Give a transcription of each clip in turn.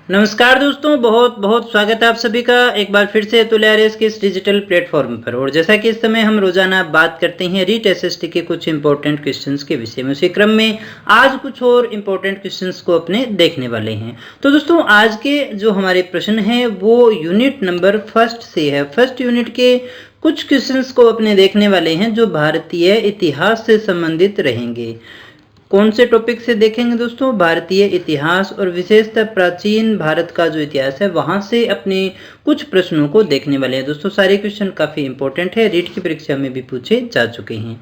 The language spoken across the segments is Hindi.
नमस्कार दोस्तों, बहुत बहुत स्वागत है आप सभी का एक बार फिर से तुलआरएस के इस डिजिटल प्लेटफॉर्म पर। और जैसा कि इस समय हम रोजाना बात करते हैं रीट एसएसटी के कुछ इंपॉर्टेंट क्वेश्चंस के विषय में, उसी क्रम में आज कुछ और इंपॉर्टेंट क्वेश्चंस को अपने देखने वाले हैं। तो दोस्तों, आज के जो हमारे प्रश्न हैं वो यूनिट नंबर फर्स्ट से है। फर्स्ट यूनिट के कुछ क्वेश्चंस को अपने देखने वाले हैं जो भारतीय इतिहास से संबंधित रहेंगे। कौन से टॉपिक से देखेंगे दोस्तों? भारतीय इतिहास और विशेषतः प्राचीन भारत का जो इतिहास है वहां से अपने कुछ प्रश्नों को देखने वाले हैं। दोस्तों, सारे क्वेश्चन काफी इंपॉर्टेंट है, रीट की परीक्षा में भी पूछे जा चुके हैं।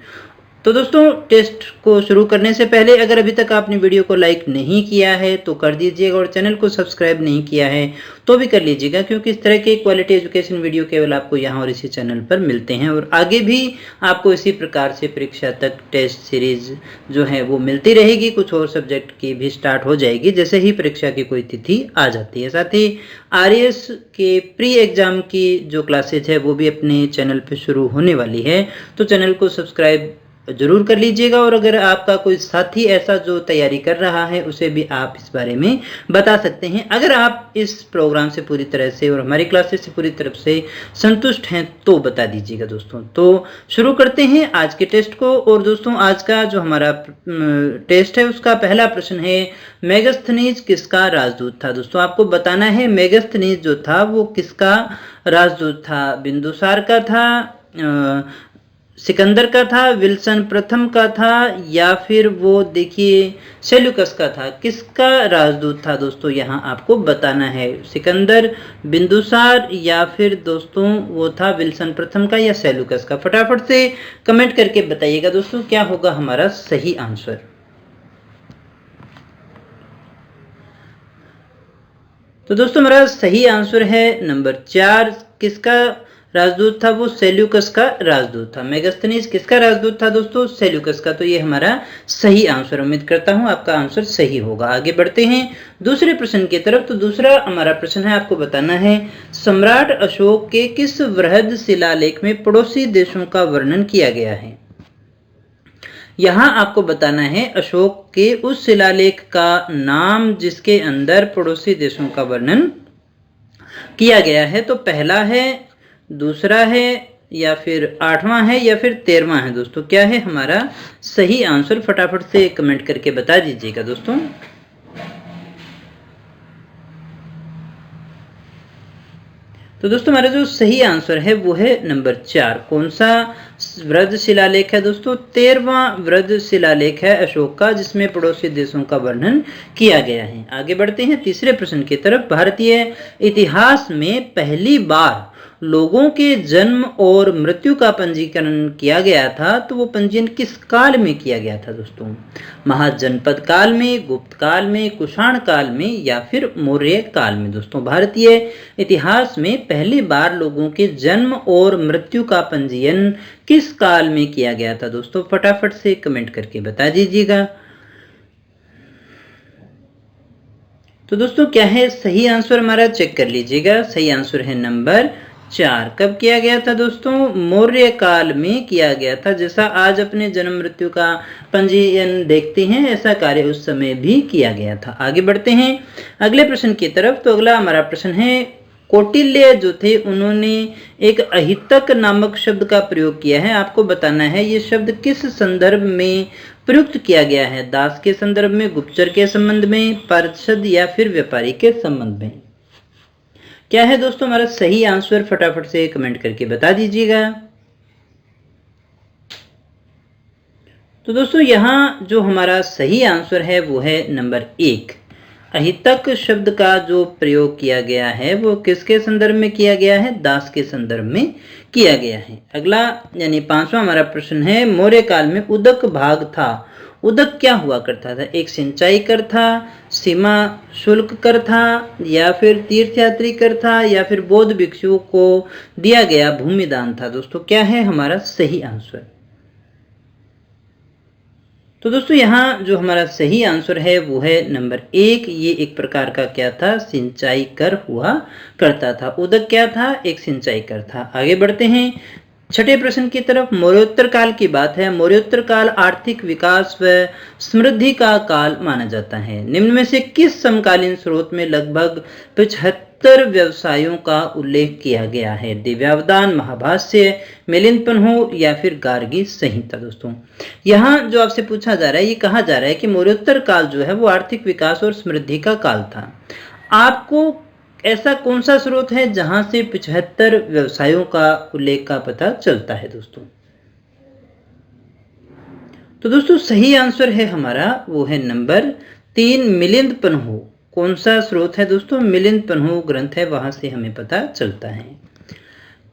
तो दोस्तों, टेस्ट को शुरू करने से पहले अगर अभी तक आपने वीडियो को लाइक नहीं किया है तो कर दीजिएगा, और चैनल को सब्सक्राइब नहीं किया है तो भी कर लीजिएगा, क्योंकि इस तरह के क्वालिटी एजुकेशन वीडियो केवल आपको यहाँ और इसी चैनल पर मिलते हैं। और आगे भी आपको इसी प्रकार से परीक्षा तक टेस्ट सीरीज जो है वो मिलती रहेगी। कुछ और सब्जेक्ट की भी स्टार्ट हो जाएगी जैसे ही परीक्षा की कोई तिथि आ जाती है। साथ ही आरएएस के प्री एग्जाम की जो क्लासेज है वो भी अपने चैनल पर शुरू होने वाली है, तो चैनल को सब्सक्राइब जरूर कर लीजिएगा। और अगर आपका कोई साथी ऐसा जो तैयारी कर रहा है उसे भी आप इस बारे में बता सकते हैं। अगर आप इस प्रोग्राम से पूरी तरह से और हमारी क्लासेस से पूरी तरफ से संतुष्ट हैं तो बता दीजिएगा दोस्तों। तो शुरू करते हैं आज के टेस्ट को। और दोस्तों, आज का जो हमारा टेस्ट है उसका पहला प्रश्न है, मेगास्थनीज किसका राजदूत था? दोस्तों, आपको बताना है मेगास्थनीज जो था वो किसका राजदूत था। बिंदुसार का था, सिकंदर का था, विल्सन प्रथम का था, या फिर वो देखिए सेल्यूकस का था। किसका राजदूत था दोस्तों, यहाँ आपको बताना है। सिकंदर, बिंदुसार, या फिर दोस्तों वो था विल्सन प्रथम का या सेल्यूकस का। फटाफट से कमेंट करके बताइएगा दोस्तों क्या होगा हमारा सही आंसर। तो दोस्तों, हमारा सही आंसर है नंबर 4। किसका राजदूत था? वो सेल्यूकस का राजदूत था। मेगास्थनीज किसका राजदूत था दोस्तों? सेल्यूकस का। तो ये हमारा सही आंसर, उम्मीद करता हूं आपका आंसर सही होगा। आगे बढ़ते हैं दूसरे प्रश्न की तरफ। तो दूसरा हमारा प्रश्न है, आपको बताना है सम्राट अशोक के किस वृहद शिलालेख में पड़ोसी देशों का वर्णन किया गया है? यहाँ आपको बताना है अशोक के उस शिलालेख का नाम जिसके अंदर पड़ोसी देशों का वर्णन किया गया है। तो पहला है, दूसरा है, या फिर 8वां है, या फिर 13वां है दोस्तों। क्या है हमारा सही आंसर? फटाफट से कमेंट करके बता दीजिएगा दोस्तों। तो दोस्तों, हमारा जो सही आंसर है वो है नंबर 4। कौन सा वृहद शिलालेख है दोस्तों? 13वां वृहद शिलालेख है अशोक का, जिसमें पड़ोसी देशों का वर्णन किया गया है। आगे बढ़ते हैं तीसरे प्रश्न की तरफ। भारतीय इतिहास में पहली बार लोगों के जन्म और मृत्यु का पंजीकरण किया गया था, तो वो पंजीयन किस काल में किया गया था दोस्तों? महाजनपद काल में, गुप्त काल में, कुषाण काल में, या फिर मौर्य काल में? दोस्तों, भारतीय इतिहास में पहली बार लोगों के जन्म और मृत्यु का पंजीयन किस काल में किया गया था दोस्तों? फटाफट से कमेंट करके बता दीजिएगा। तो दोस्तों, क्या है सही आंसर हमारा? चेक कर लीजिएगा। सही आंसर है नंबर 4। कब किया गया था दोस्तों? मौर्य काल में किया गया था। जैसा आज अपने जन्म मृत्यु का पंजीयन देखते हैं, ऐसा कार्य उस समय भी किया गया था। आगे बढ़ते हैं अगले प्रश्न की तरफ। तो अगला हमारा प्रश्न है, कौटिल्य जो थे उन्होंने एक अहितक नामक शब्द का प्रयोग किया है। आपको बताना है ये शब्द किस संदर्भ में प्रयुक्त किया गया है? दास के संदर्भ में, गुप्तचर के संबंध में, पार्षद, या फिर व्यापारी के संबंध में? क्या है दोस्तों हमारा सही आंसर? फटाफट से कमेंट करके बता दीजिएगा। तो दोस्तों, यहाँ जो हमारा सही आंसर है वो है नंबर 1। अहितक शब्द का जो प्रयोग किया गया है वो किसके संदर्भ में किया गया है? दास के संदर्भ में किया गया है। अगला यानी 5वां हमारा प्रश्न है, मौर्य काल में उदक भाग था। उदक क्या हुआ करता था? एक सिंचाई कर था, सीमा शुल्क कर था, या फिर तीर्थयात्री कर था, या फिर बौद्ध भिक्षुओं को दिया गया भूमिदान था? दोस्तों, क्या है हमारा सही आंसर? तो दोस्तों, यहाँ जो हमारा सही आंसर है वो है नंबर 1। ये एक प्रकार का क्या था? सिंचाई कर हुआ करता था। उदक क्या था? एक सिंचाई कर था। आगे बढ़ते हैं छठे प्रश्न की तरफ मौर्योत्तर काल की बात है। मौर्योत्तर काल आर्थिक विकास व समृद्धि का काल माना जाता है। निम्न में से किस समकालीन स्रोत में लगभग 75 व्यवसायों का उल्लेख किया गया है? दिव्यावदान, महाभाष्य, मिलिंद पन्हो या फिर गार्गी संहिता। दोस्तों यहाँ जो आपसे पूछा जा रहा है, ये कहा जा रहा है कि मौर्योत्तर काल जो है वो आर्थिक विकास और समृद्धि का काल था। आपको ऐसा कौन सा स्रोत है जहां से 75 व्यवसायों का उल्लेख का पता चलता है? तो दोस्तों सही आंसर है हमारा वो है नंबर 3 मिलिंद पन्हो। कौन सा स्रोत है दोस्तों? मिलिंद पन्हो ग्रंथ है, वहां से हमें पता चलता है।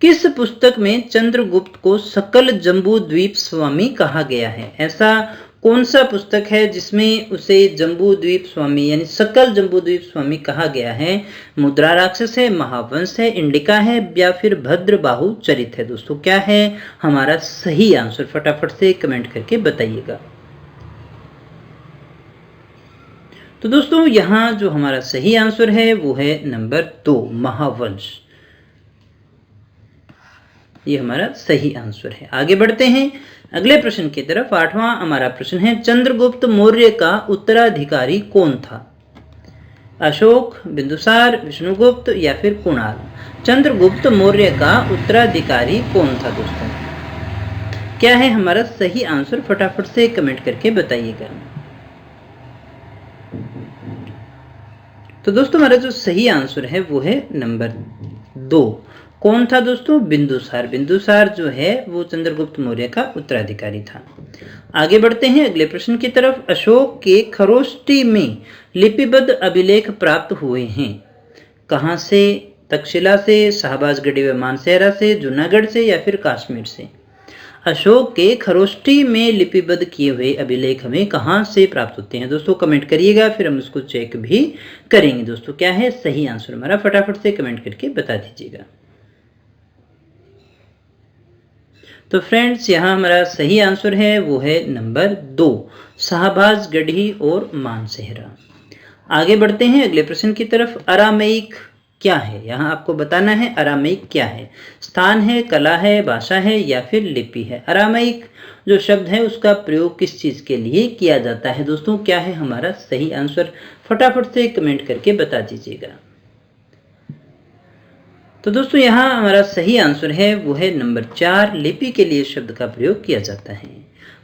किस पुस्तक में चंद्रगुप्त को सकल जम्बू द्वीप स्वामी कहा गया है? ऐसा कौन सा पुस्तक है जिसमें उसे जम्बू द्वीप स्वामी यानी सकल जम्बू द्वीप स्वामी कहा गया है? मुद्रा राक्षस है, महावंश है, इंडिका है या फिर भद्रबाहु चरित है? दोस्तों क्या है हमारा सही आंसर? फटाफट से कमेंट करके बताइएगा। तो दोस्तों यहाँ जो हमारा सही आंसर है वो है नंबर 2 महावंश। ये हमारा सही आंसर है। आगे बढ़ते हैं अगले प्रश्न की तरफ। 8वां हमारा प्रश्न है चंद्रगुप्त मौर्य का उत्तराधिकारी कौन था? अशोक, बिंदुसार, विष्णुगुप्त या फिर कुणाल? चंद्रगुप्त मौर्य का उत्तराधिकारी कौन था दोस्तों? क्या है हमारा सही आंसर? फटाफट से कमेंट करके बताइएगा। तो दोस्तों हमारा जो सही आंसर है वो है नंबर 2। कौन था दोस्तों? बिंदुसार। बिंदुसार जो है वो चंद्रगुप्त मौर्य का उत्तराधिकारी था। आगे बढ़ते हैं अगले प्रश्न की तरफ। अशोक के खरोष्टी में लिपिबद्ध अभिलेख प्राप्त हुए हैं। कहां से? तक्षशिला से, शाहबाजगढ़ी व मानसेहरा से, जूनागढ़ से या फिर कश्मीर से? अशोक के खरोष्टी में लिपिबद्ध किए हुए अभिलेख हमें कहां से प्राप्त होते हैं? दोस्तों कमेंट करिएगा, फिर हम उसको चेक भी करेंगे। दोस्तों क्या है सही आंसर हमारा? फटाफट से कमेंट करके बता दीजिएगा। तो फ्रेंड्स यहाँ हमारा सही आंसर है वो है नंबर 2 शाहबाजगढ़ी और मानसेहरा। आगे बढ़ते हैं अगले प्रश्न की तरफ। अरामेइक क्या है? यहाँ आपको बताना है अरामेइक क्या है। स्थान है, कला है, भाषा है या फिर लिपि है? अरामेइक जो शब्द है उसका प्रयोग किस चीज के लिए किया जाता है? दोस्तों क्या है हमारा सही आंसर? फटाफट से कमेंट करके बता दीजिएगा। तो दोस्तों यहाँ हमारा सही आंसर है वो है नंबर 4 लिपि के लिए शब्द का प्रयोग किया जाता है।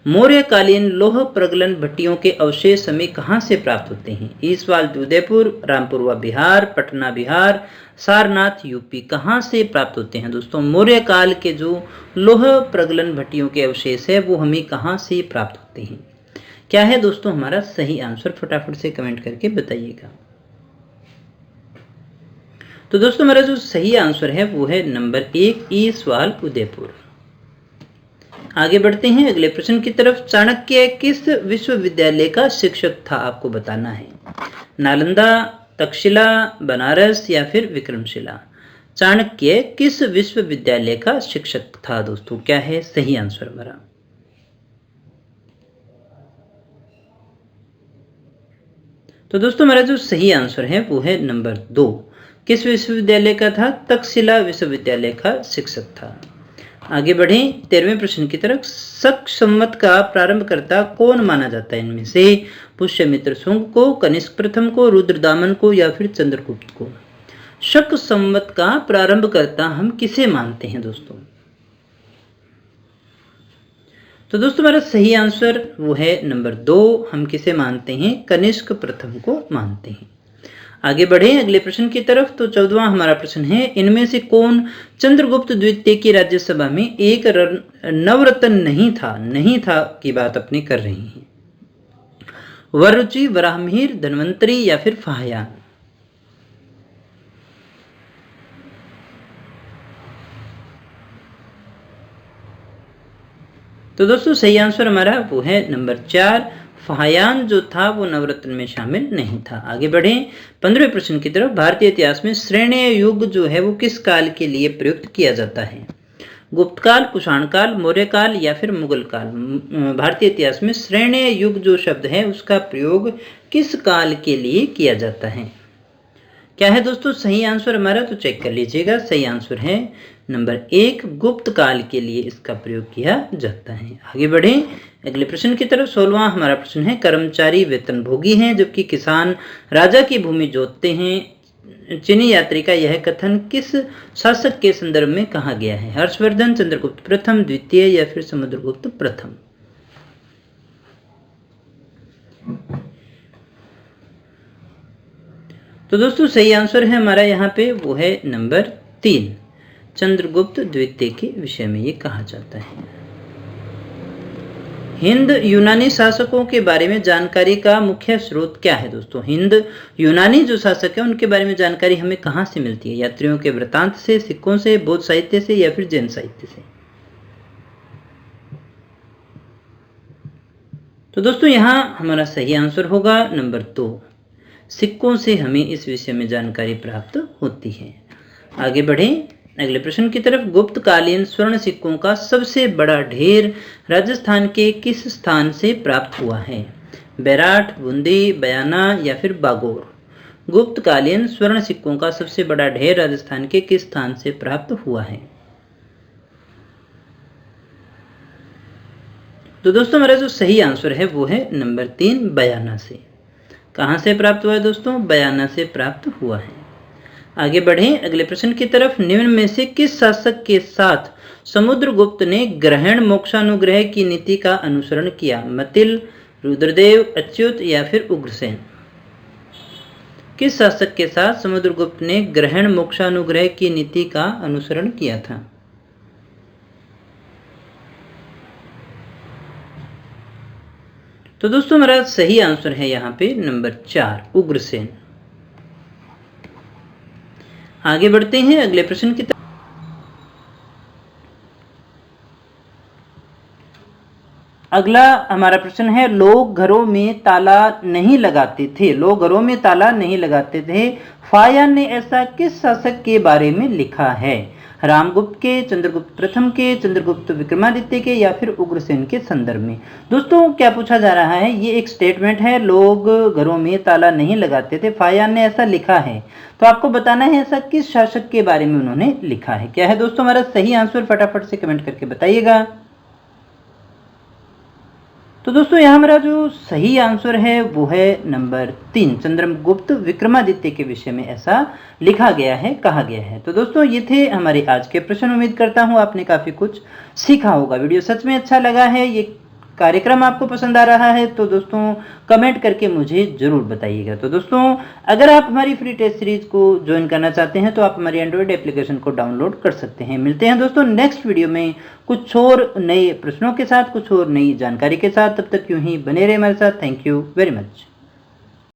मौर्यकालीन लौह प्रगलन भट्टियों के अवशेष हमें कहाँ से प्राप्त होते हैं? ईसवाल उदयपुर, रामपुरवा बिहार, पटना बिहार, सारनाथ यूपी। कहाँ से प्राप्त होते हैं दोस्तों? मौर्य काल के जो लौह प्रगलन भट्टियों के अवशेष है वो हमें कहाँ से प्राप्त होते हैं? क्या है दोस्तों हमारा सही आंसर? फटाफट से कमेंट करके बताइएगा। तो दोस्तों हमारा जो सही आंसर है वो है नंबर 1 ईसवाल उदयपुर। आगे बढ़ते हैं अगले प्रश्न की तरफ। चाणक्य किस विश्वविद्यालय का शिक्षक था? आपको बताना है। नालंदा, तक्षशिला, बनारस या फिर विक्रमशिला? चाणक्य किस विश्वविद्यालय का शिक्षक था दोस्तों? क्या है सही आंसर हमारा? तो दोस्तों हमारा जो सही आंसर है वो है नंबर 2 किस विश्वविद्यालय का था? तक्षशिला विश्वविद्यालय का शिक्षक था। आगे बढ़ें 13वें प्रश्न की तरफ। शक संवत का प्रारंभकर्ता कौन माना जाता है इनमें से? पुष्यमित्र शुंग को, कनिष्क प्रथम को, रुद्रदामन को या फिर चंद्रगुप्त को? शक संवत का प्रारंभकर्ता हम किसे मानते हैं दोस्तों? तो दोस्तों हमारा सही आंसर वो है नंबर 2 हम किसे मानते हैं? कनिष्क प्रथम को मानते हैं। आगे बढ़े अगले प्रश्न की तरफ। तो 14वां हमारा प्रश्न है इनमें से कौन चंद्रगुप्त द्वितीय की राज्यसभा में एक नवरत्न नहीं था की बात अपनी कर रही हैं? वररुचि, वराहमिहिर, धन्वंतरी या फिर फाहयान? तो दोस्तों सही आंसर हमारा वो है नंबर 4 फाहयान जो था वो नवरत्न में शामिल नहीं था। आगे बढ़ें 15वें प्रश्न की तरफ। भारतीय इतिहास में श्रेणीय युग जो है वो किस काल के लिए प्रयुक्त किया जाता है? गुप्त काल, कुषाण काल, मौर्य काल या फिर मुगल काल? भारतीय इतिहास में श्रेणीय युग जो शब्द है उसका प्रयोग किस काल के लिए किया जाता है? क्या है दोस्तों सही आंसर हमारा? तो चेक कर लीजिएगा। सही आंसर है नंबर 1, गुप्त काल के लिए इसका प्रयोग किया जाता है। आगे बढ़ें अगले प्रश्न की तरफ। 16वां हमारा प्रश्न है, कर्मचारी वेतनभोगी हैं जबकि किसान राजा की भूमि जोतते हैं। चीनी यात्री का यह कथन किस शासक के संदर्भ में कहा गया है? हर्षवर्धन, चंद्रगुप्त प्रथम, द्वितीय या फिर समुद्रगुप्त प्रथम? तो दोस्तों सही आंसर है हमारा यहाँ पे वो है नंबर 3, चंद्रगुप्त द्वितीय के विषय में ये कहा जाता है। हिंद यूनानी शासकों के बारे में जानकारी का मुख्य स्रोत क्या है दोस्तों? हिंद यूनानी जो शासक है उनके बारे में जानकारी हमें कहाँ से मिलती है? यात्रियों के वृत्तांत से, सिक्कों से, बौद्ध साहित्य से या फिर जैन साहित्य से? तो दोस्तों यहाँ हमारा सही आंसर होगा नंबर 2, सिक्कों से हमें इस विषय में जानकारी प्राप्त होती है। आगे बढ़ें अगले प्रश्न की तरफ। गुप्तकालीन स्वर्ण सिक्कों का सबसे बड़ा ढेर राजस्थान के किस स्थान से प्राप्त हुआ है? बैराठ, बूंदी, बयाना या फिर बागोर? गुप्तकालीन स्वर्ण सिक्कों का सबसे बड़ा ढेर राजस्थान के किस स्थान से प्राप्त हुआ है? तो दोस्तों हमारा जो सही आंसर है वो है नंबर 3, बयाना से। कहाँ से प्राप्त हुआ है दोस्तों? बयाना से प्राप्त हुआ है। आगे बढ़ें अगले प्रश्न की तरफ। निम्न में से किस शासक के साथ समुद्रगुप्त ने ग्रहण मोक्षानुग्रह की नीति का अनुसरण किया? मतिल, रुद्रदेव, अच्युत या फिर उग्रसेन? किस शासक के साथ समुद्रगुप्त ने ग्रहण मोक्षानुग्रह की नीति का अनुसरण किया था? तो दोस्तों हमारा सही आंसर है यहाँ पे नंबर 4, उग्रसेन। आगे बढ़ते हैं अगले प्रश्न की तरफ। अगला हमारा प्रश्न है, लोग घरों में ताला नहीं लगाते थे। लोग घरों में ताला नहीं लगाते थे। फायान ने ऐसा किस शासक के बारे में लिखा है? रामगुप्त के, चंद्रगुप्त प्रथम के, चंद्रगुप्त विक्रमादित्य के या फिर उग्रसेन के संदर्भ में? दोस्तों क्या पूछा जा रहा है? ये एक स्टेटमेंट है, लोग घरों में ताला नहीं लगाते थे, फायान ने ऐसा लिखा है। तो आपको बताना है ऐसा किस शासक के बारे में उन्होंने लिखा है। क्या है दोस्तों हमारा सही आंसर? फटाफट से कमेंट करके बताइएगा। तो दोस्तों यहाँ हमारा जो सही आंसर है वो है नंबर 3, चंद्रगुप्त विक्रमादित्य के विषय में ऐसा लिखा गया है, कहा गया है। तो दोस्तों ये थे हमारे आज के प्रश्न। उम्मीद करता हूँ आपने काफ़ी कुछ सीखा होगा। वीडियो सच में अच्छा लगा है, ये कार्यक्रम आपको पसंद आ रहा है तो दोस्तों कमेंट करके मुझे ज़रूर बताइएगा। तो दोस्तों अगर आप हमारी फ्री टेस्ट सीरीज को ज्वाइन करना चाहते हैं तो आप हमारी एंड्रॉयड एप्लीकेशन को डाउनलोड कर सकते हैं। मिलते हैं दोस्तों नेक्स्ट वीडियो में कुछ और नए प्रश्नों के साथ, कुछ और नई जानकारी के साथ। तब तक यूं ही बने रहे हमारे साथ। Thank you very much.